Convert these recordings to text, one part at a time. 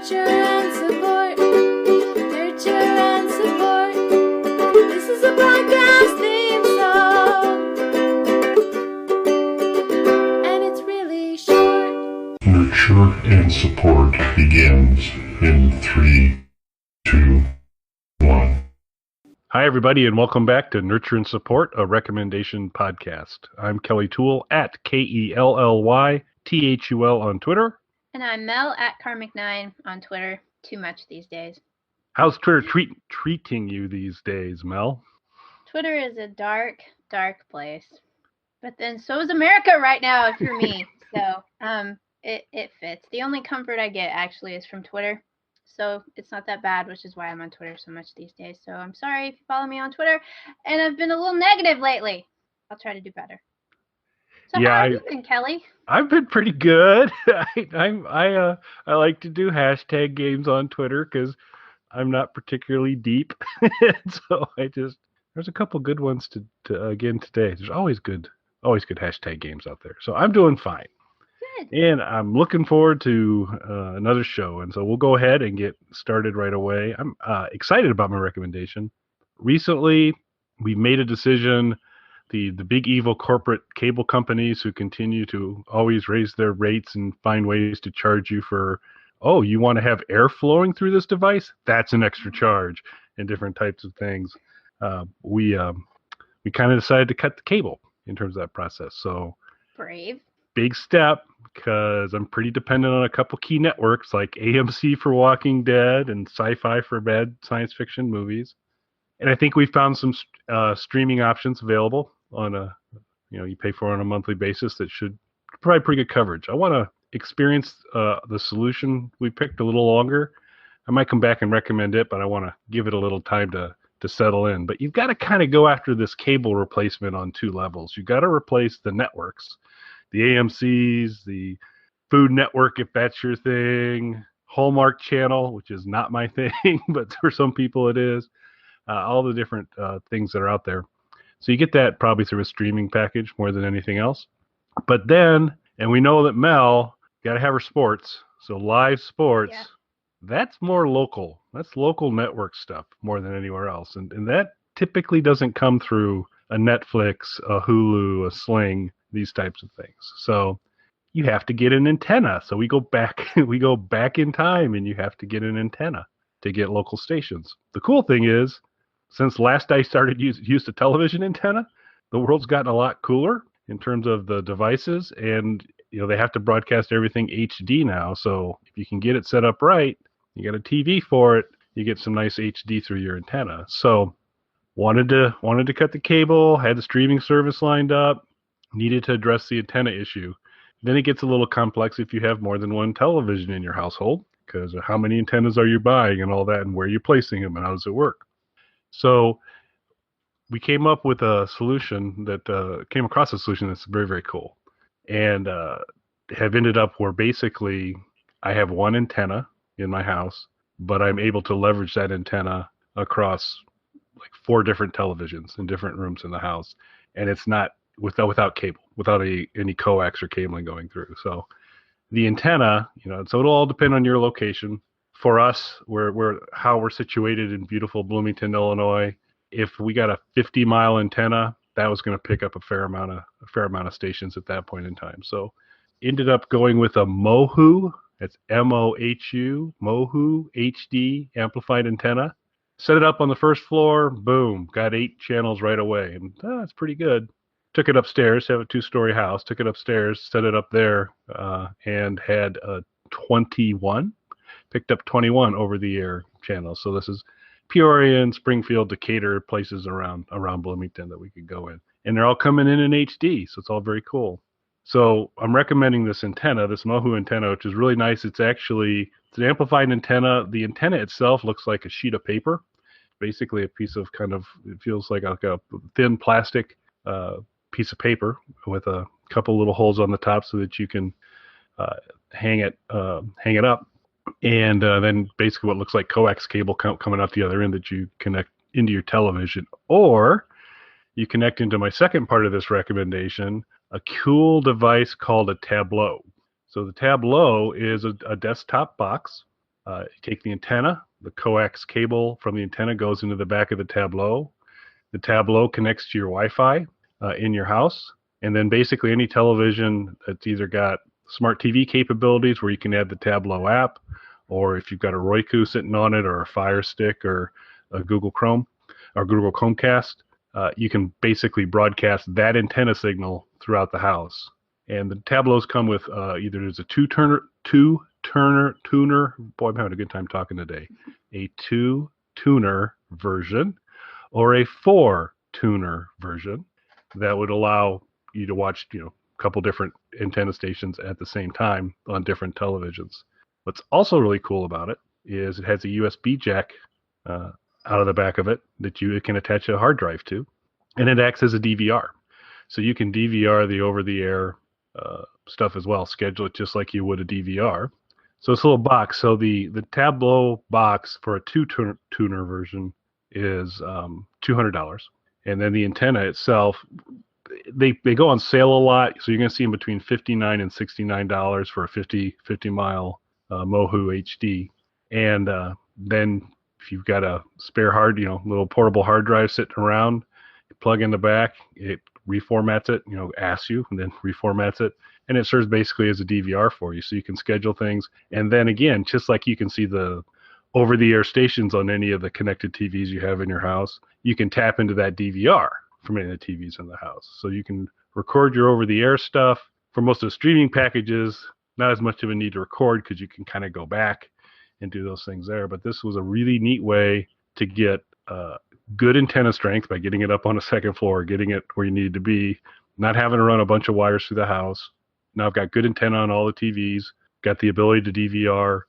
Nurture and support. Nurture and support. This is a podcast theme song. And it's really short. Nurture and support begins in 3, 2, 1. Hi, everybody, and welcome back to Nurture and Support, a recommendation podcast. I'm Kelly Toole at KELLYTHUL on Twitter. And I'm Mel at Karmic9 on Twitter. Too much these days. How's Twitter treating you these days, Mel? Twitter is a dark, dark place. But then so is America right now, if you're me. So it fits. The only comfort I get actually is from Twitter. So it's not that bad, which is why I'm on Twitter so much these days. So I'm sorry if you follow me on Twitter. And I've been a little negative lately. I'll try to do better. So how have you been, Kelly? I've been pretty good. I like to do hashtag games on Twitter because I'm not particularly deep. So there's a couple good ones to again today. There's always good hashtag games out there. So I'm doing fine. Good. And I'm looking forward to another show. And so we'll go ahead and get started right away. I'm excited about my recommendation. Recently, we made a decision. The big evil corporate cable companies who continue to always raise their rates and find ways to charge you for, oh, you want to have air flowing through this device? That's an extra charge, and different types of things. We kind of decided to cut the cable in terms of that process. So Brave. Big step, because I'm pretty dependent on a couple key networks like AMC for Walking Dead and Sci-Fi for bad science fiction movies. And I think we found some streaming options available on you pay for on a monthly basis that should provide pretty good coverage. I want to experience the solution we picked a little longer. I might come back and recommend it, but I want to give it a little time to settle in. But you've got to kind of go after this cable replacement on two levels. You've got to replace the networks, the AMCs, the Food Network, if that's your thing, Hallmark Channel, which is not my thing, but for some people it is. All the different things that are out there. So you get that probably through a streaming package more than anything else. But then, and we know that Mel got to have her sports. So live sports, yeah. That's more local. That's local network stuff more than anywhere else. And that typically doesn't come through a Netflix, a Hulu, a Sling, these types of things. So you have to get an antenna. So we go back in time, and you have to get an antenna to get local stations. The cool thing is, since last I started use a television antenna, the world's gotten a lot cooler in terms of the devices, and they have to broadcast everything HD now. So if you can get it set up right, you got a TV for it, you get some nice HD through your antenna. So wanted to cut the cable, had the streaming service lined up, needed to address the antenna issue. Then it gets a little complex if you have more than one television in your household, because of how many antennas are you buying and all that, and where you're placing them, and how does it work. So we came up with a solution that came across a solution that's very, very cool, and have ended up where basically I have one antenna in my house, but I'm able to leverage that antenna across like 4 different televisions in different rooms in the house, and it's not without cable, without any coax or cabling going through. So the antenna, so it'll all depend on your location. For us, how we're situated in beautiful Bloomington, Illinois. If we got a 50-mile antenna, that was going to pick up a fair amount of stations at that point in time. So ended up going with a Mohu. It's MOHU, Mohu HD amplified antenna. Set it up on the first floor. Boom, got 8 channels right away, and that's pretty good. Took it upstairs, have a 2-story house, took it upstairs, set it up there, and had 21, picked up 21 over-the-air channels. So this is Peoria and Springfield, Decatur, places around Bloomington that we could go in. And they're all coming in HD, so it's all very cool. So I'm recommending this antenna, this Mohu antenna, which is really nice. It's an amplified antenna. The antenna itself looks like a sheet of paper, basically a piece of it feels like a thin plastic piece of paper with a couple little holes on the top so that you can hang it up, and then basically what looks like coax cable coming out the other end that you connect into your television, or you connect into my second part of this recommendation, a cool device called a Tablo. So the Tablo is a desktop box You take the antenna, the coax cable from the antenna goes into the back of the Tablo. The Tablo connects to your Wi-Fi in your house, and then basically any television that's either got smart TV capabilities where you can add the Tablo app, or if you've got a Roku sitting on it, or a Fire Stick, or a Google Chrome, or Google Chromecast, you can basically broadcast that antenna signal throughout the house. And the Tablos come with either there's a two-tuner. Boy, I'm having a good time talking today. A two-tuner version or a four-tuner version that would allow you to watch, a couple different antenna stations at the same time on different televisions. What's also really cool about it is it has a USB jack out of the back of it that you can attach a hard drive to, and it acts as a DVR. So you can DVR the over-the-air stuff as well, schedule it just like you would a DVR. So it's a little box. So the Tablo box for a two-tuner version is $200. And then the antenna itself, they go on sale a lot. So you're going to see them between $59 and $69 for a 50 mile Mohu HD. And then if you've got a spare little portable hard drive sitting around, you plug in the back, it reformats it, asks you, and then reformats it. And it serves basically as a DVR for you. So you can schedule things. And then again, just like you can see the over-the-air stations on any of the connected TVs you have in your house, you can tap into that DVR from any of the TVs in the house. So you can record your over-the-air stuff. For most of the streaming packages, not as much of a need to record because you can kind of go back and do those things there. But this was a really neat way to get good antenna strength by getting it up on a second floor, getting it where you need to be, not having to run a bunch of wires through the house. Now I've got good antenna on all the TVs, got the ability to DVR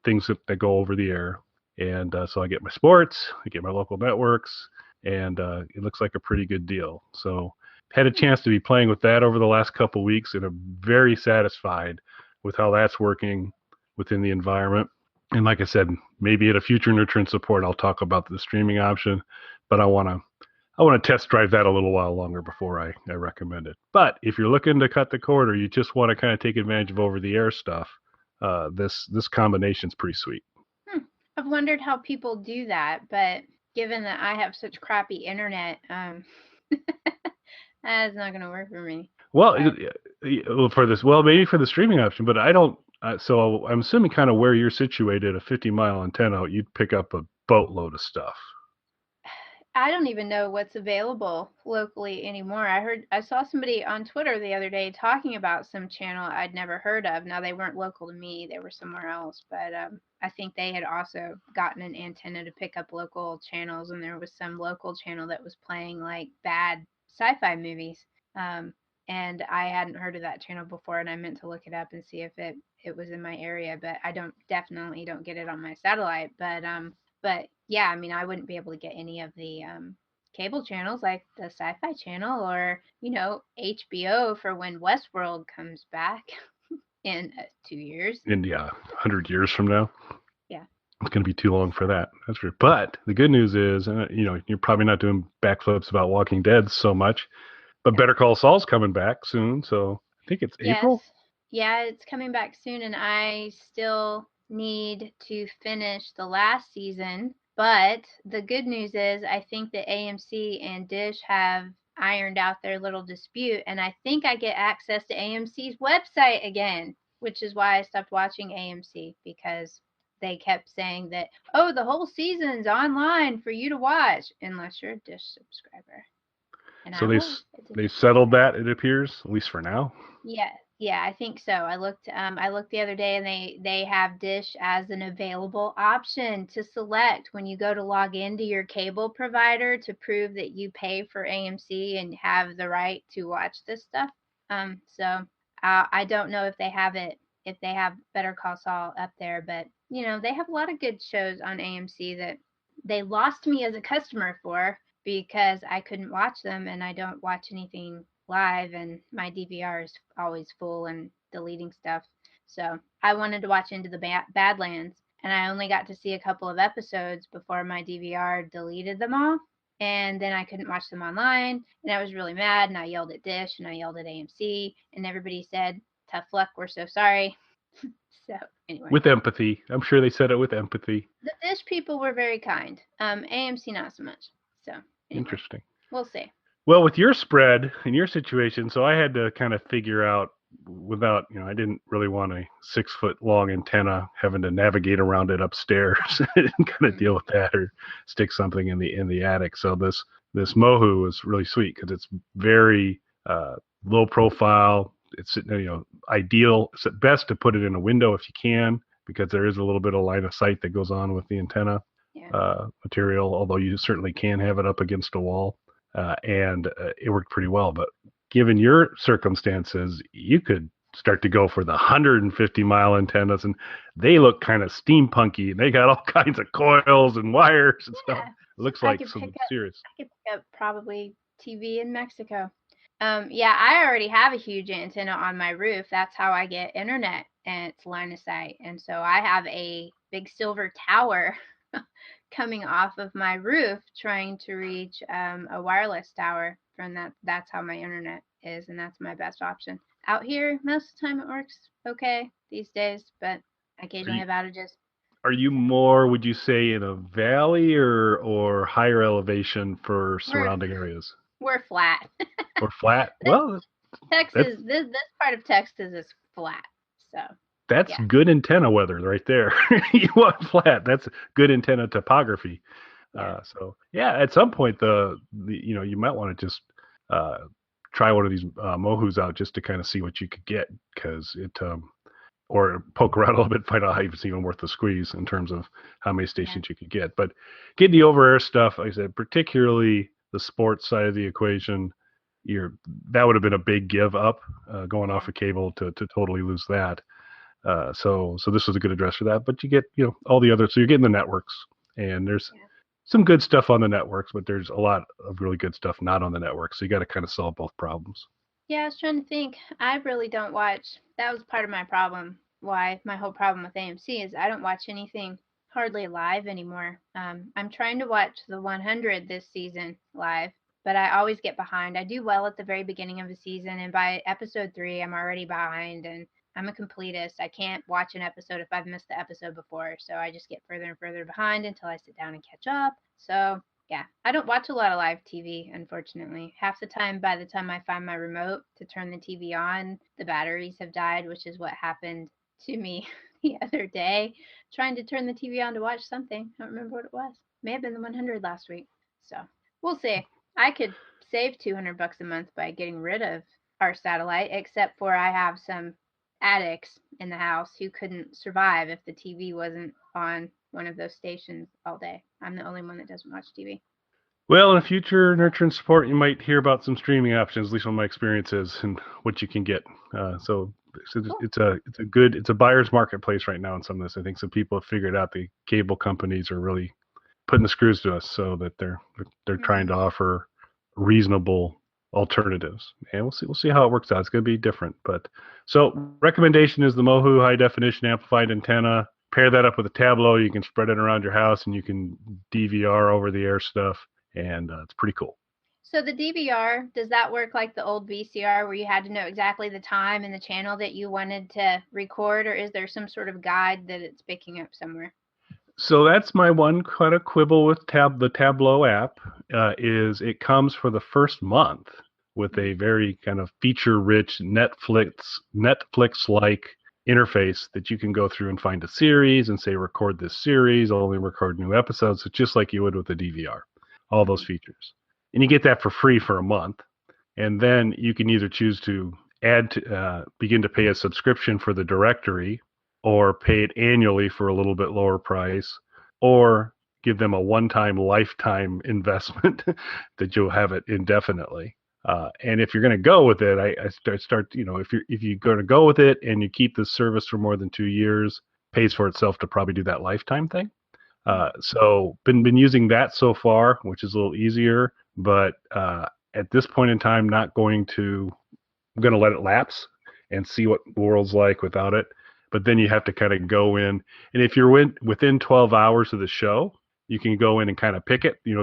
things that go over the air. And so I get my sports, I get my local networks, and it looks like a pretty good deal. So had a chance to be playing with that over the last couple of weeks, and I'm very satisfied with how that's working within the environment. And like I said, maybe at a future Nurture Support, I'll talk about the streaming option, but I want to test drive that a little while longer before I recommend it. But if you're looking to cut the cord, or you just want to kind of take advantage of over-the-air stuff, this combination's pretty sweet. I've wondered how people do that, but given that I have such crappy internet, that's not going to work for me. Well, maybe for the streaming option, but I don't. So I'm assuming kind of where you're situated, a 50-mile antenna, you'd pick up a boatload of stuff. I don't even know what's available locally anymore. I saw somebody on Twitter the other day talking about some channel I'd never heard of. Now, they weren't local to me. They were somewhere else. But I think they had also gotten an antenna to pick up local channels. And there was some local channel that was playing like bad sci-fi movies. And I hadn't heard of that channel before. And I meant to look it up and see if it was in my area. But I definitely don't get it on my satellite. But yeah, I mean, I wouldn't be able to get any of the cable channels like the Sci-Fi Channel or, HBO for when Westworld comes back in 2 years. In 100 years from now. Yeah. It's going to be too long for that. That's true. But the good news is, you're probably not doing backflips about Walking Dead so much, but Better Call Saul's coming back soon. So I think it's April. Yeah, it's coming back soon, and I still need to finish the last season. But the good news is I think that AMC and Dish have ironed out their little dispute, and I think I get access to AMC's website again, which is why I stopped watching AMC, because they kept saying that, the whole season's online for you to watch, unless you're a Dish subscriber. And so they settled that, it appears, at least for now. Yeah, I think so. I looked the other day, and they have Dish as an available option to select when you go to log into your cable provider to prove that you pay for AMC and have the right to watch this stuff. So I don't know if they have Better Call Saul up there, but they have a lot of good shows on AMC that they lost me as a customer for because I couldn't watch them, and I don't watch anything live, and my DVR is always full and deleting stuff. So I wanted to watch Into the Badlands, and I only got to see a couple of episodes before my DVR deleted them all, and then I couldn't watch them online, and I was really mad, and I yelled at Dish, and I yelled at AMC, and everybody said, "Tough luck, we're so sorry." So anyway, With empathy. I'm sure they said it with empathy. the Dish people were very kind. AMC not so much. So anyway, Interesting. we'll see. Well, with your spread in your situation, so I had to kind of figure out without, I didn't really want a 6-foot long antenna having to navigate around it upstairs and kind of deal with that or stick something in the attic. So this Mohu was really sweet because it's very low profile. It's ideal. It's at best to put it in a window if you can, because there is a little bit of line of sight that goes on with the antenna material. Although you certainly can have it up against a wall. And it worked pretty well. But given your circumstances, you could start to go for the 150-mile antennas, and they look kind of steampunky. They got all kinds of coils and wires and stuff. It looks like some serious. I could pick up probably TV in Mexico. I already have a huge antenna on my roof. That's how I get internet, and it's line of sight. And so I have a big silver tower coming off of my roof trying to reach a wireless tower from that. That's how my internet is, and that's my best option. Out here, most of the time it works okay these days, but I occasionally have outages. Are you more, would you say, in a valley or higher elevation for surrounding areas? We're flat. Or flat? Well, Texas, this part of Texas is flat, so. That's good antenna weather right there. You want flat. That's good antenna topography. At some point, you might want to just try one of these Mohus out just to kind of see what you could get, because or poke around a little bit, find out how it's even worth the squeeze in terms of how many stations you could get. But getting the over-air stuff, like I said, particularly the sports side of the equation, that would have been a big give up going off a cable to totally lose that. So this was a good address for that, but you get, all the other, so you're getting the networks, and there's some good stuff on the networks, but there's a lot of really good stuff not on the network. So you got to kind of solve both problems. Yeah, I was trying to think. I really don't watch. That was part of my problem. Why my whole problem with AMC is I don't watch anything hardly live anymore. I'm trying to watch the 100 this season live, but I always get behind. I do well at the very beginning of the season, and by episode 3, I'm already behind, and I'm a completist. I can't watch an episode if I've missed the episode before, so I just get further and further behind until I sit down and catch up. So, yeah, I don't watch a lot of live TV, unfortunately. Half the time, by the time I find my remote to turn the TV on, the batteries have died, which is what happened to me the other day, trying to turn the TV on to watch something. I don't remember what it was. May have been the 100 last week. So, we'll see. I could save $200 a month by getting rid of our satellite, except for I have some addicts in the house who couldn't survive if the TV wasn't on one of those stations all day. I'm the only one that doesn't watch TV. Well, in the future, Nurture and Support, you might hear about some streaming options, at least on my experiences, and what you can get. So it's a buyer's marketplace right now in some of this. I think some people have figured out the cable companies are really putting the screws to us, so that they're trying to offer reasonable alternatives, and we'll see how it works out. It's going to be different, but so recommendation is the Mohu high definition amplified antenna. Pair that up with a Tablo. You can spread it around your house, and you can DVR over the air stuff, and it's pretty cool. So the DVR, does that work like the old VCR where you had to know exactly the time and the channel that you wanted to record, or is there some sort of guide that it's picking up somewhere? So that's my one kind of quibble with the Tablo app, is it comes for the first month with a very kind of feature-rich Netflix-like interface that you can go through and find a series and say, record this series, only record new episodes. It's just like you would with a DVR, all those features. And you get that for free for a month. And then you can either choose to begin to pay a subscription for the directory, or pay it annually for a little bit lower price, or give them a one-time lifetime investment that you'll have it indefinitely. And if you're going to go with it, I start if you're going to go with it and you keep the service for more than 2 years, pays for itself to probably do that lifetime thing. So been using that so far, which is a little easier, but at this point in time, I'm going to let it lapse and see what the world's like without it. But then you have to kind of go in, and if you're within 12 hours of the show, you can go in and kind of pick it, you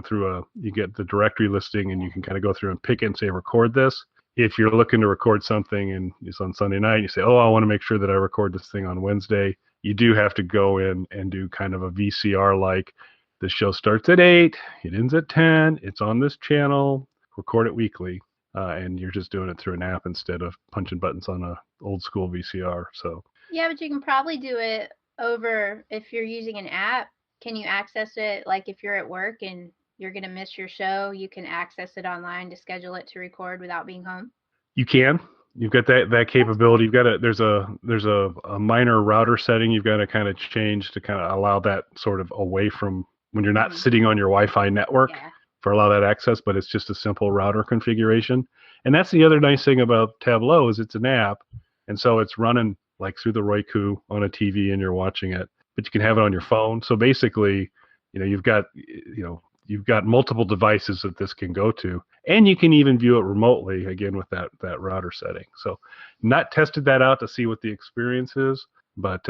get the directory listing, and you can kind of go through and pick it and say, record this. if you're looking to record something and it's on Sunday night, you say, oh, I want to make sure that I record this thing on Wednesday. You do have to go in and do kind of a VCR like, the show starts at 8, it ends at 10, it's on this channel, record it weekly. And you're just doing it through an app instead of punching buttons on a old school VCR. So Yeah, but you can probably do it over if you're using an app. Can you access it like if you're at work and you're going to miss your show, you can access it online to schedule it to record without being home? you can. You've got that capability. You've got there's a minor router setting you've got to kind of change to kind of allow that sort of away from when you're not sitting on your Wi-Fi network. Yeah. For allow that access, but it's just a simple router configuration. And that's the other nice thing about Tablo is it's an app, and so it's running like through the Roku on a TV and you're watching it, but you can have it on your phone. So basically, you've got multiple devices that this can go to, and you can even view it remotely again with that router setting. So not tested that out to see what the experience is, but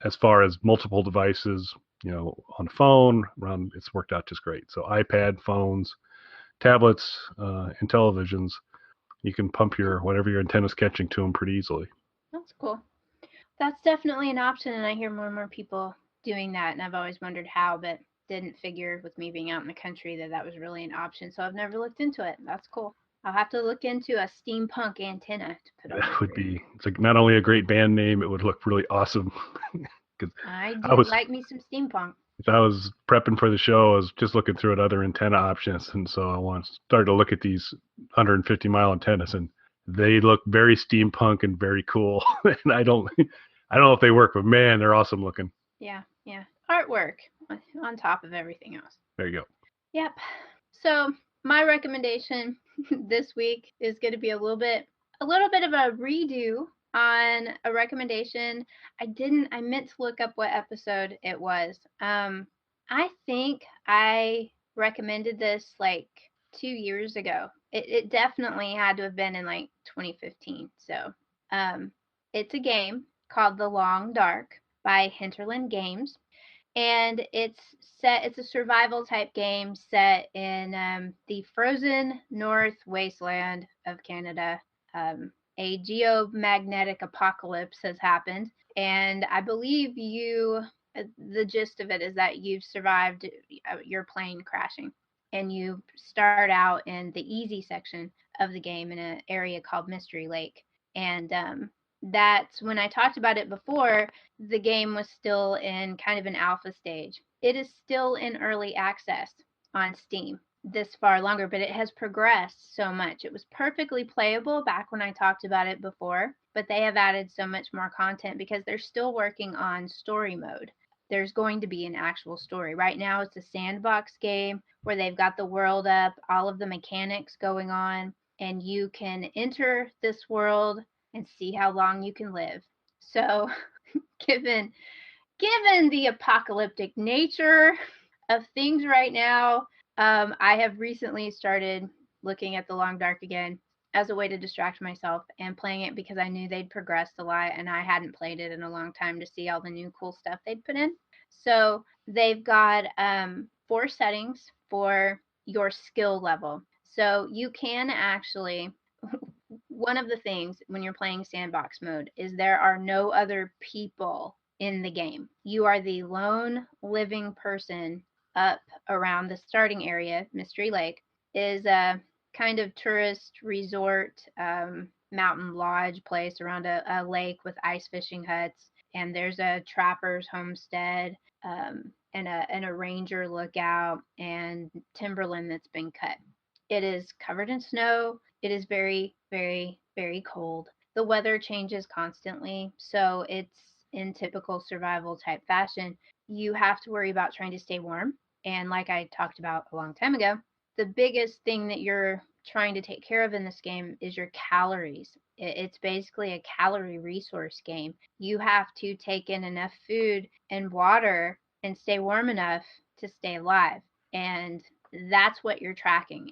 as far as multiple devices, on phone, it's worked out just great. So iPad, phones, tablets, and televisions, you can pump whatever your antenna's catching to them pretty easily. That's cool. That's definitely an option, and I hear more and more people doing that, and I've always wondered how, but didn't figure with me being out in the country that was really an option, so I've never looked into it. That's cool. I'll have to look into a steampunk antenna to put on. That would be, it's like not only a great band name, it would look really awesome. I like me some steampunk. If I was prepping for the show, I was just looking through at other antenna options, and so I started to look at these 150-mile antennas, and they look very steampunk and very cool. And I don't know if they work, but man, they're awesome looking. Yeah. Artwork on top of everything else. There you go. Yep. So my recommendation this week is going to be a little bit of a redo on a recommendation. I meant to look up what episode it was. I think I recommended this like 2 years ago. It definitely had to have been in like 2015. So it's a game called The Long Dark by Hinterland Games. And it's a survival type game set in the frozen north wasteland of Canada. A geomagnetic apocalypse has happened, and I believe the gist of it is that you've survived your plane crashing, and you start out in the easy section of the game in an area called Mystery Lake. And that's when I talked about it before, the game was still in kind of an alpha stage. It is still in early access on Steam this far longer, but it has progressed so much. It was perfectly playable back when I talked about it before, but they have added so much more content because they're still working on story mode. There's going to be an actual story. Right now it's a sandbox game where they've got the world up, all of the mechanics going on, and you can enter this world and see how long you can live. So given the apocalyptic nature of things right now, I have recently started looking at The Long Dark again as a way to distract myself and playing it because I knew they'd progressed a lot and I hadn't played it in a long time to see all the new cool stuff they'd put in. So they've got 4 settings for your skill level. So you can actually, one of the things when you're playing sandbox mode is there are no other people in the game. You are the lone living person up around the starting area. Mystery Lake is a kind of tourist resort, mountain lodge place around a lake with ice fishing huts, and there's a trapper's homestead, and a ranger lookout, and timberland that's been cut. It is covered in snow. It is very, very, very cold. The weather changes constantly, so it's in typical survival type fashion. You have to worry about trying to stay warm. And like I talked about a long time ago, the biggest thing that you're trying to take care of in this game is your calories. It's basically a calorie resource game. You have to take in enough food and water and stay warm enough to stay alive. And that's what you're tracking.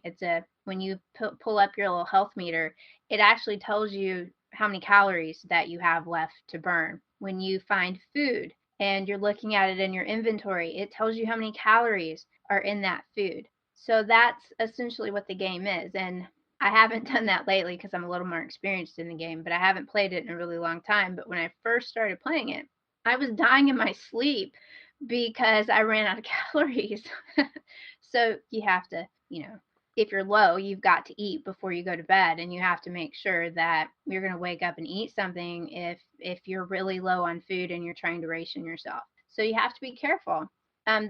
When you pull up your little health meter, it actually tells you how many calories that you have left to burn. When you find food and you're looking at it in your inventory, it tells you how many calories are in that food. So that's essentially what the game is. And I haven't done that lately because I'm a little more experienced in the game, but I haven't played it in a really long time. But when I first started playing it, I was dying in my sleep because I ran out of calories. So you have to, if you're low, you've got to eat before you go to bed, and you have to make sure that you're going to wake up and eat something if you're really low on food and you're trying to ration yourself. So you have to be careful.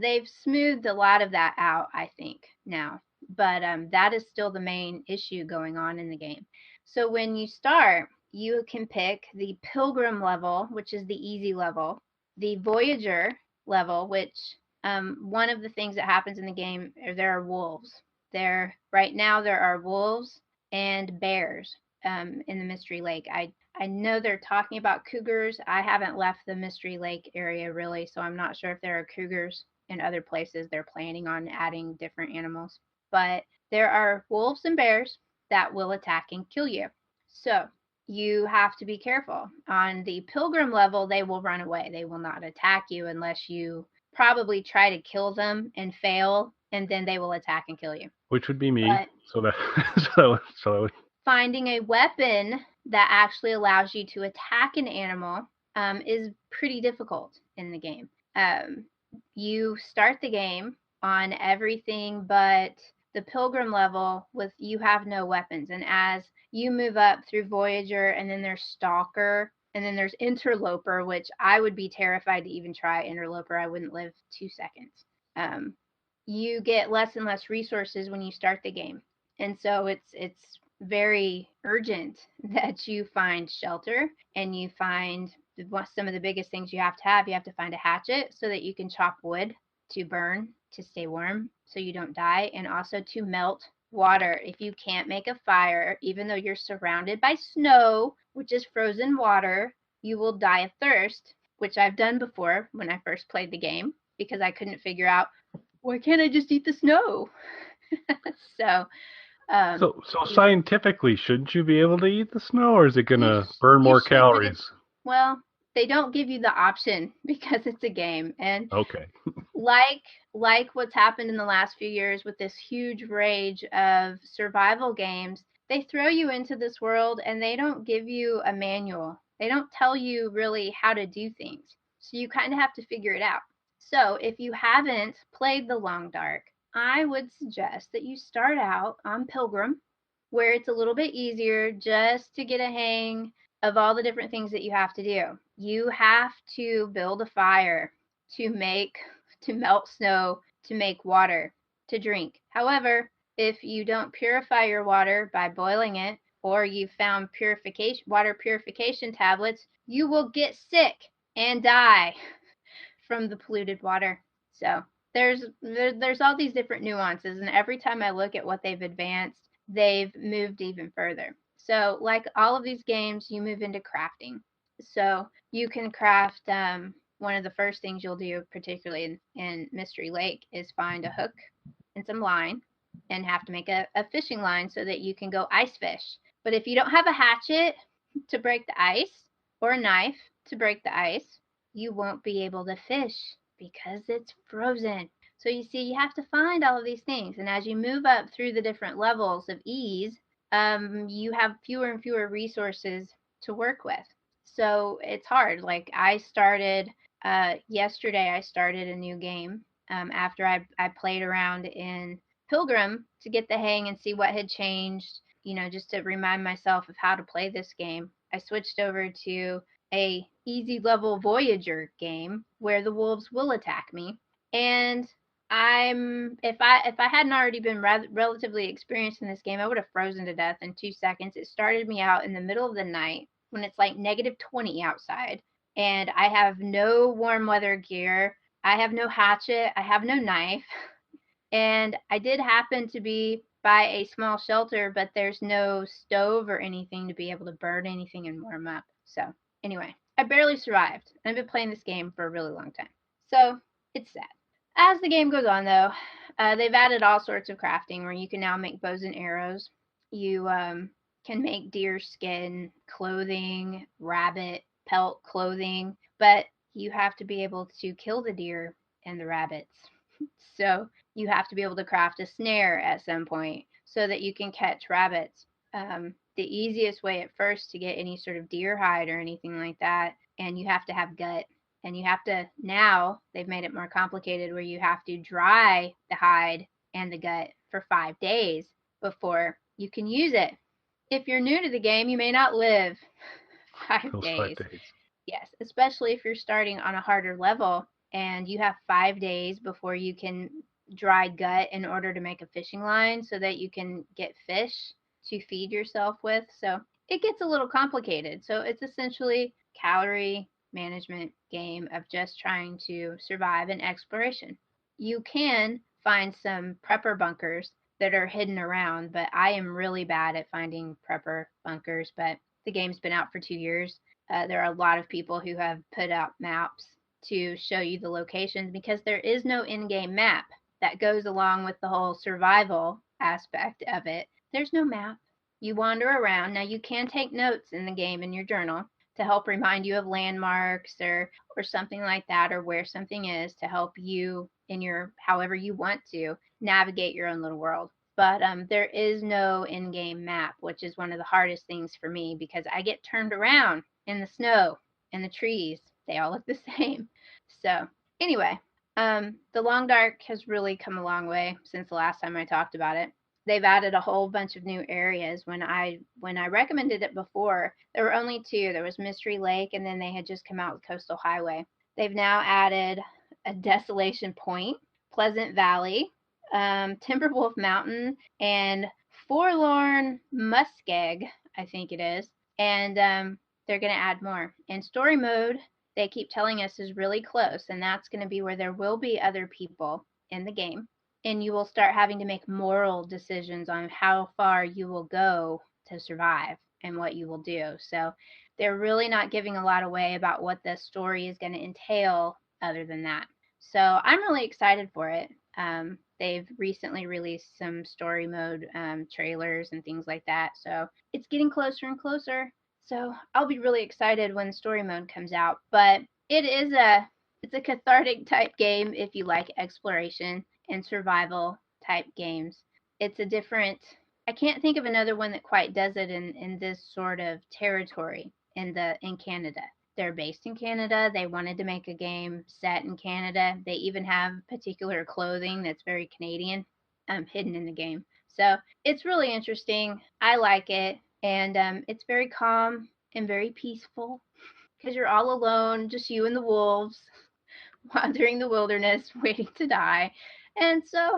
They've smoothed a lot of that out, I think, now, but that is still the main issue going on in the game. So when you start, you can pick the Pilgrim level, which is the easy level, the Voyager level, which one of the things that happens in the game there are wolves. Right now there are wolves and bears in the Mystery Lake. I know they're talking about cougars. I haven't left the Mystery Lake area really, so I'm not sure if there are cougars in other places. They're planning on adding different animals. But there are wolves and bears that will attack and kill you. So you have to be careful. On the Pilgrim level, they will run away. They will not attack you unless you probably try to kill them and fail, and then they will attack and kill you. Which would be me. But So that would. Finding a weapon that actually allows you to attack an animal is pretty difficult in the game. You start the game on everything but the Pilgrim level with you have no weapons, and as you move up through Voyager, and then there's Stalker, and then there's Interloper, which I would be terrified to even try Interloper. I wouldn't live 2 seconds. You get less and less resources when you start the game, and so it's very urgent that you find shelter, and you find some of the biggest things you have to find a hatchet so that you can chop wood to burn to stay warm so you don't die, and also to melt water. If you can't make a fire, even though you're surrounded by snow, which is frozen water, you will die of thirst, which I've done before when I first played the game because I couldn't figure out, why can't I just eat the snow? So scientifically, shouldn't you be able to eat the snow, or is it going to burn more calories? Well, they don't give you the option because it's a game. And okay. like what's happened in the last few years with this huge rage of survival games, they throw you into this world and they don't give you a manual. They don't tell you really how to do things. So you kind of have to figure it out. So if you haven't played The Long Dark, I would suggest that you start out on Pilgrim, where it's a little bit easier just to get a hang of all the different things that you have to do. You have to build a fire to melt snow, to make water, to drink. However, if you don't purify your water by boiling it, or you found water purification tablets, you will get sick and die from the polluted water. So there's all these different nuances, and every time I look at what they've advanced, they've moved even further. So like all of these games, you move into crafting. So you can craft, one of the first things you'll do, particularly in Mystery Lake, is find a hook and some line, and have to make a fishing line so that you can go ice fish. But if you don't have a hatchet to break the ice, or a knife to break the ice, you won't be able to fish because it's frozen. So you see, you have to find all of these things. And as you move up through the different levels of ease, you have fewer and fewer resources to work with. So it's hard. Like I started yesterday, I started a new game after I played around in Pilgrim to get the hang and see what had changed, just to remind myself of how to play this game. I switched over to a easy level Voyager game where the wolves will attack me, and if I hadn't already been relatively experienced in this game, I would have frozen to death in 2 seconds. It started me out in the middle of the night when it's like -20 outside, and I have no warm weather gear. I have no hatchet. I have no knife. And I did happen to be by a small shelter, but there's no stove or anything to be able to burn anything and warm up. So anyway, I barely survived. I've been playing this game for a really long time. So it's sad. As the game goes on, though, they've added all sorts of crafting where you can now make bows and arrows. You can make deer skin clothing, rabbit pelt clothing, but you have to be able to kill the deer and the rabbits. So you have to be able to craft a snare at some point. so that you can catch rabbits. The easiest way at first to get any sort of deer hide or anything like that, and you have to have gut, and you have to, now they've made it more complicated where you have to dry the hide and the gut for 5 days before you can use it. If you're new to the game, you may not live 5 Those days. 5 days. Yes, especially if you're starting on a harder level and you have 5 days before you can dry gut in order to make a fishing line so that you can get fish to feed yourself with. So it gets a little complicated. So it's essentially calorie management game of just trying to survive in exploration. You can find some prepper bunkers that are hidden around, but I am really bad at finding prepper bunkers. But the game's been out for 2 years. There are a lot of people who have put out maps to show you the locations because there is no in-game map that goes along with the whole survival aspect of it. There's no map. You wander around. Now, you can take notes in the game in your journal to help remind you of landmarks or something like that, or where something is to help you in your, however you want to, navigate your own little world. But there is no in-game map, which is one of the hardest things for me because I get turned around in the snow, in the trees. They all look the same. So anyway, the Long Dark has really come a long way since the last time I talked about it. They've added a whole bunch of new areas. When I recommended it before, there were only 2. There was Mystery Lake, and then they had just come out with Coastal Highway. They've now added a Desolation Point, Pleasant Valley, Timberwolf Mountain, and Forlorn Muskeg, I think it is. And they're going to add more. And story mode, they keep telling us, is really close, and that's going to be where there will be other people in the game. And you will start having to make moral decisions on how far you will go to survive and what you will do. So they're really not giving a lot away about what the story is going to entail other than that. So I'm really excited for it. They've recently released some story mode trailers and things like that. So it's getting closer and closer. So I'll be really excited when story mode comes out. But it's a cathartic type game if you like exploration and survival type games. It's a different, I can't think of another one that quite does it in this sort of territory in Canada. They're based in Canada. They wanted to make a game set in Canada. They even have particular clothing that's very Canadian hidden in the game. So it's really interesting. I like it. And it's very calm and very peaceful because you're all alone, just you and the wolves wandering the wilderness, waiting to die. And so,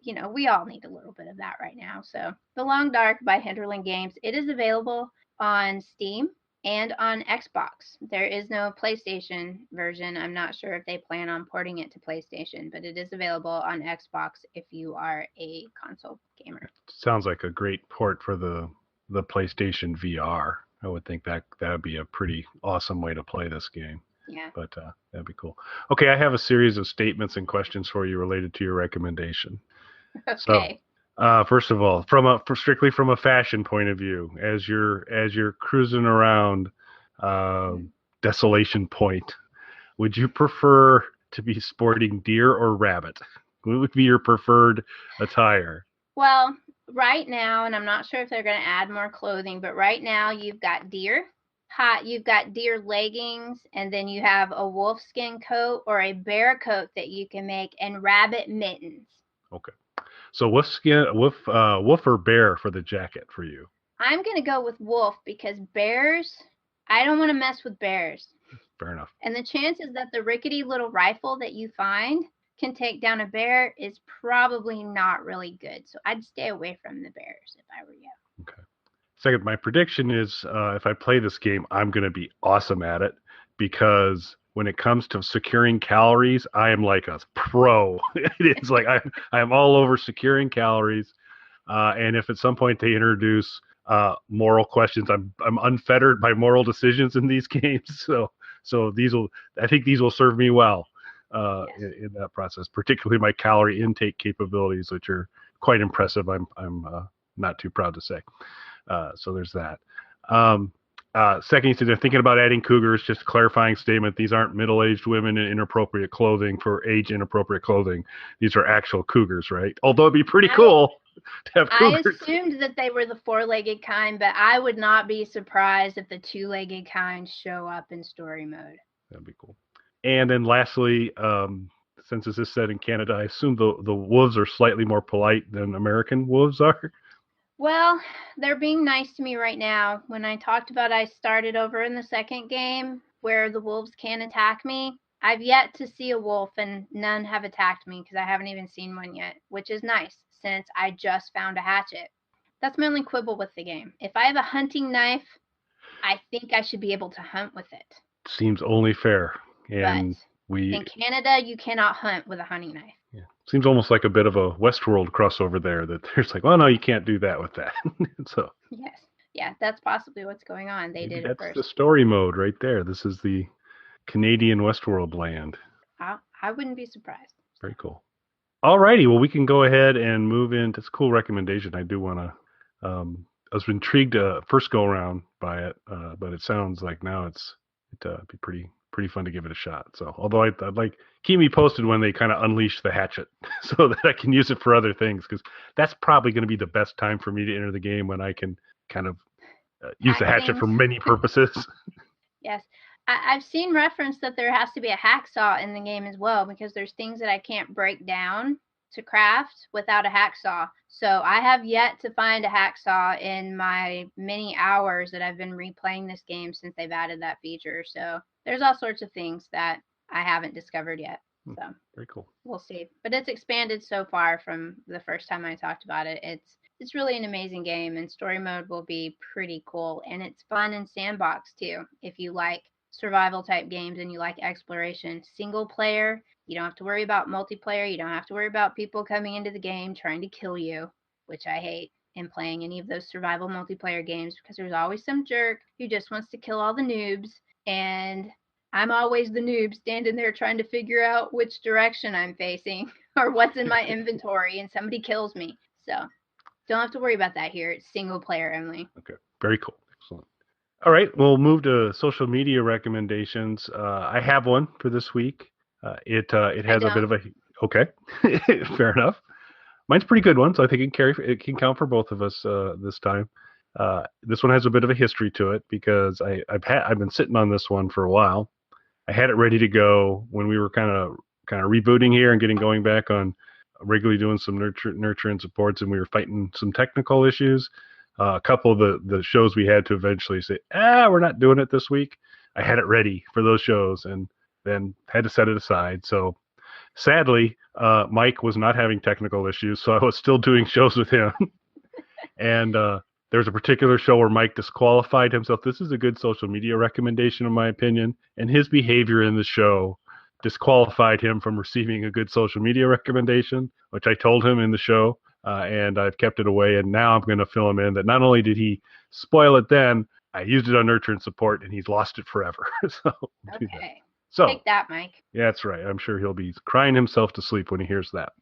hey, we all need a little bit of that right now. So The Long Dark by Hinterland Games, it is available on Steam and on Xbox. There is no PlayStation version. I'm not sure if they plan on porting it to PlayStation, but it is available on Xbox if you are a console gamer. Sounds like a great port for the PlayStation VR. I would think that would be a pretty awesome way to play this game. Yeah. But that'd be cool. Okay, I have a series of statements and questions for you related to your recommendation. Okay. So, first of all, strictly from a fashion point of view, as you're cruising around Desolation Point, would you prefer to be sporting deer or rabbit? What would be your preferred attire? Well, right now, and I'm not sure if they're going to add more clothing, but right now you've got deer. You've got deer leggings, and then you have a wolf skin coat or a bear coat that you can make, and rabbit mittens. Okay. So wolf or bear for the jacket for you? I'm going to go with wolf because bears, I don't want to mess with bears. Fair enough. And the chances that the rickety little rifle that you find can take down a bear is probably not really good. So I'd stay away from the bears if I were you. Okay. Second, my prediction is if I play this game, I'm going to be awesome at it because when it comes to securing calories, I am like a pro. It's like I'm all over securing calories. And if at some point they introduce moral questions, I'm unfettered by moral decisions in these games. So I think these will serve me well in that process, particularly my calorie intake capabilities, which are quite impressive. I'm not too proud to say. So there's that. Second, you said they're thinking about adding cougars. Just a clarifying statement. These aren't middle-aged women in inappropriate clothing for age-inappropriate clothing. These are actual cougars, right? Although it'd be pretty cool. have I cougars. assumed that they were the four-legged kind, but I would not be surprised if the two-legged kind show up in story mode. That'd be cool. And then lastly, since this is set in Canada, I assume the wolves are slightly more polite than American wolves are. Well, they're being nice to me right now. When I talked about I started over in the second game where the wolves can attack me, I've yet to see a wolf and none have attacked me because I haven't even seen one yet, which is nice since I just found a hatchet. That's my only quibble with the game. If I have a hunting knife, I think I should be able to hunt with it. Seems only fair. And But in Canada, you cannot hunt with a hunting knife. Yeah. Seems almost like a bit of a Westworld crossover there, that there's like, well, no, you can't do that with that. So Yes. Yeah, that's possibly what's going on. They did it that's first. the story mode right there. This is the Canadian Westworld land. I wouldn't be surprised. Very cool. All righty. Well, we can go ahead and move into. It's a cool recommendation. I do want to. I was intrigued first go around by it, but it sounds like now it'd be pretty fun to give it a shot. So, although I'd like keep me posted when they kind of unleash the hatchet, so that I can use it for other things, because that's probably going to be the best time for me to enter the game, when I can kind of use the hatchet for many purposes. Yes. I've seen reference that there has to be a hacksaw in the game as well, because there's things that I can't break down to craft without a hacksaw. So I have yet to find a hacksaw in my many hours that I've been replaying this game since they've added that feature. So there's all sorts of things that I haven't discovered yet. So very cool. We'll see. But it's expanded so far from the first time I talked about it. It's really an amazing game, and story mode will be pretty cool. And it's fun and sandbox too. If you like survival type games and you like exploration, single player, you don't have to worry about multiplayer. You don't have to worry about people coming into the game trying to kill you, which I hate in playing any of those survival multiplayer games, because there's always some jerk who just wants to kill all the noobs, and I'm always the noob standing there trying to figure out which direction I'm facing or what's in my inventory, and somebody kills me. So don't have to worry about that here. It's single player only. Okay, very cool. Excellent. All right, we'll move to social media recommendations. I have one for this week. It has a bit of a okay, fair enough. Mine's a pretty good one, so I think it can count for both of us this time. This one has a bit of a history to it, because I've been sitting on this one for a while. I had it ready to go when we were kind of rebooting here and getting going back on regularly doing some nurture and supports, and we were fighting some technical issues. A couple of the shows we had to eventually say, we're not doing it this week. I had it ready for those shows and then had to set it aside. So sadly, Mike was not having technical issues, so I was still doing shows with him. And there's a particular show where Mike disqualified himself. This is a good social media recommendation, in my opinion. And his behavior in the show disqualified him from receiving a good social media recommendation, which I told him in the show. And I've kept it away. And now I'm going to fill him in that not only did he spoil it then, I used it on nurture and support, and he's lost it forever. So okay. So take that, Mike. Yeah, that's right. I'm sure he'll be crying himself to sleep when he hears that.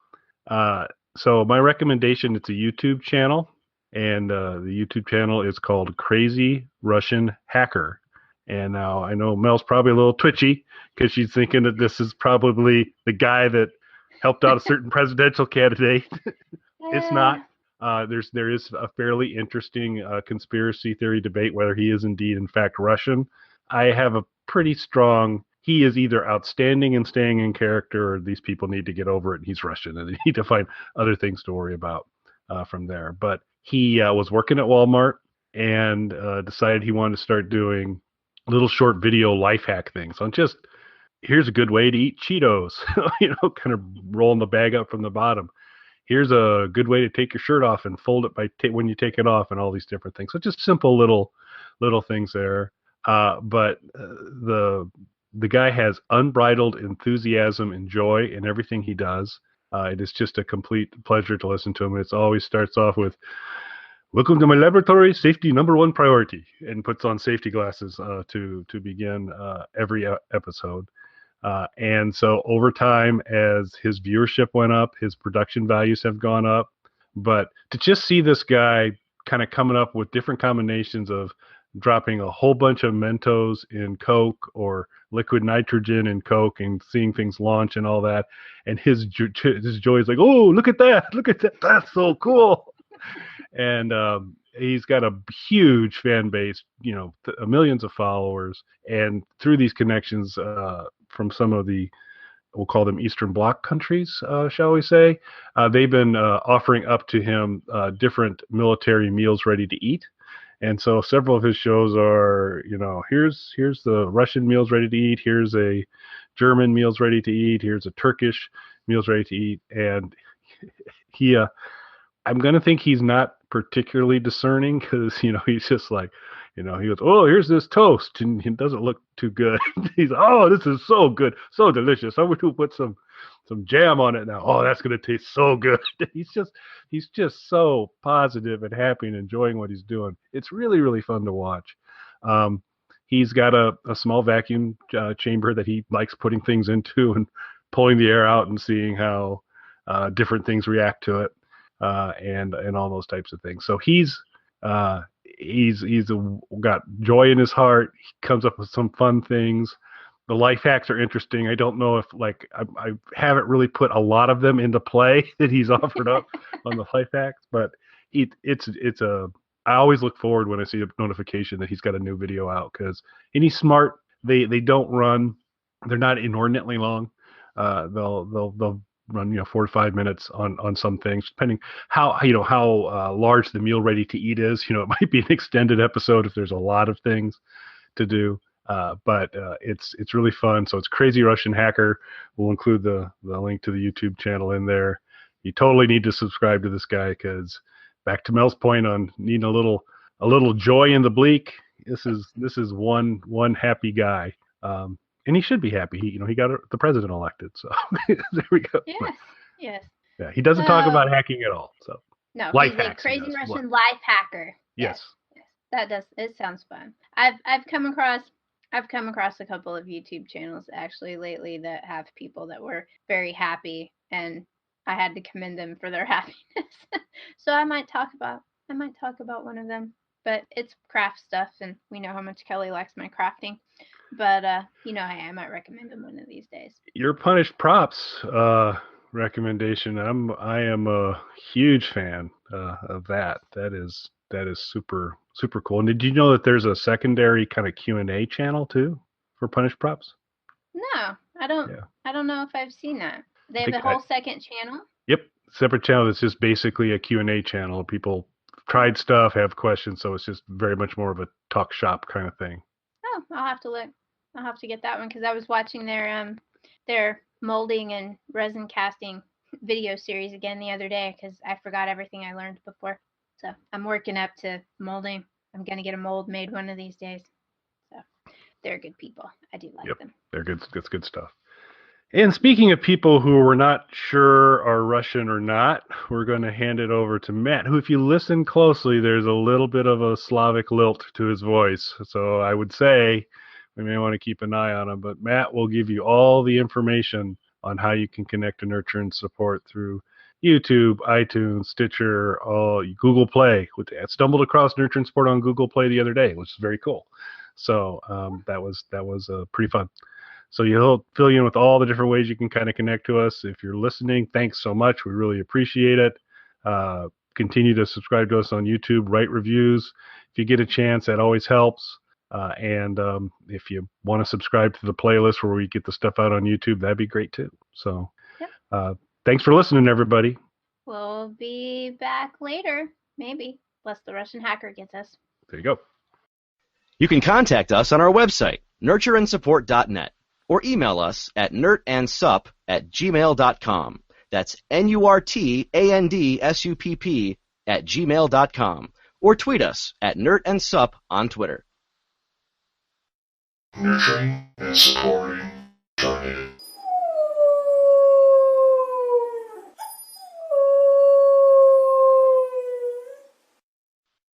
So my recommendation, it's a YouTube channel, and the YouTube channel is called Crazy Russian Hacker. And now I know Mel's probably a little twitchy because she's thinking that this is probably the guy that helped out a certain presidential candidate. It's not. There is a fairly interesting conspiracy theory debate whether he is indeed, in fact, Russian. I have a pretty strong. He is either outstanding and staying in character, or these people need to get over it and he's Russian and they need to find other things to worry about from there. But he was working at Walmart and decided he wanted to start doing little short video life hack things on just, here's a good way to eat Cheetos, kind of rolling the bag up from the bottom. Here's a good way to take your shirt off and fold it when you take it off, and all these different things. So just simple little things there. But the guy has unbridled enthusiasm and joy in everything he does. It is just a complete pleasure to listen to him. It always starts off with, "Welcome to my laboratory, safety #1 priority," and puts on safety glasses to begin every episode. And so over time, as his viewership went up, his production values have gone up. But to just see this guy kind of coming up with different combinations of dropping a whole bunch of Mentos in Coke or liquid nitrogen in Coke and seeing things launch and all that. And his joy is like, oh, look at that. Look at that. That's so cool. And he's got a huge fan base, millions of followers. And through these connections from some of the, we'll call them Eastern Bloc countries, shall we say, they've been offering up to him different military meals ready to eat. And so several of his shows are, here's the Russian meals ready to eat, here's a German meals ready to eat, here's a Turkish meals ready to eat. And he, I'm going to think he's not particularly discerning because, he's just like, he goes, oh, here's this toast, and it doesn't look too good. He's, oh, this is so good, so delicious. I would put some jam on it now. Oh, that's gonna taste so good. He's just so positive and happy and enjoying what he's doing. It's really, really fun to watch. He's got a small vacuum chamber that he likes putting things into and pulling the air out and seeing how different things react to it, and all those types of things. So he's got joy in his heart. He comes up with some fun things. The life hacks are interesting. I don't know if I haven't really put a lot of them into play that he's offered up on the life hacks, but I always look forward when I see a notification that he's got a new video out and he's smart. They don't run. They're not inordinately long. They'll run 4 to 5 minutes on some things, depending how large the meal ready to eat is. It might be an extended episode if there's a lot of things to do, but it's really fun. So it's Crazy Russian Hacker. We'll include the link to the YouTube channel in there. You totally need to subscribe to this guy because, back to Mel's point on needing a little joy in the bleak, this is one happy guy. And he should be happy. He got the president elected. So there we go. Yes. Yes. Yeah, he doesn't talk about hacking at all. So no, life he's a hacks, crazy Russian life hacker. Yes. Yes. It sounds fun. I've come across a couple of YouTube channels actually lately that have people that were very happy, and I had to commend them for their happiness. So I might talk about one of them. But it's craft stuff, and we know how much Kelly likes my crafting. But I might recommend him one of these days. Your Punished Props recommendation, I am a huge fan of that. That is super, super cool. And did you know that there's a secondary kind of Q&A channel too for Punished Props? No, I don't. Yeah. I don't know if I've seen that. They have a whole second channel. Yep, separate channel that's just basically a Q&A channel. People tried stuff, have questions, so it's just very much more of a talk shop kind of thing. Oh, I'll have to look. I'll have to get that one because I was watching their molding and resin casting video series again the other day because I forgot everything I learned before. So I'm working up to molding. I'm gonna get a mold made one of these days. So they're good people. I do like them. They're good. That's good stuff. And speaking of people who we're not sure are Russian or not, we're going to hand it over to Matt, who, if you listen closely, there's a little bit of a Slavic lilt to his voice. So I would say we may want to keep an eye on him. But Matt will give you all the information on how you can connect to Nurture and Support through YouTube, iTunes, Stitcher, Google Play. I stumbled across Nurture and Support on Google Play the other day, which is very cool. So that was pretty fun. So he'll fill you in with all the different ways you can kind of connect to us. If you're listening, thanks so much. We really appreciate it. Continue to subscribe to us on YouTube, write reviews. If you get a chance, that always helps. And if you want to subscribe to the playlist where we get the stuff out on YouTube, that'd be great too. So thanks for listening, everybody. We'll be back later, maybe, unless the Russian hacker gets us. There you go. You can contact us on our website, nurtureandsupport.net. or email us at nurtandsupp@gmail.com. That's NURTANDSUPP@gmail.com. Or tweet us at nurtandsupp on Twitter. Nurturing and supporting Internet.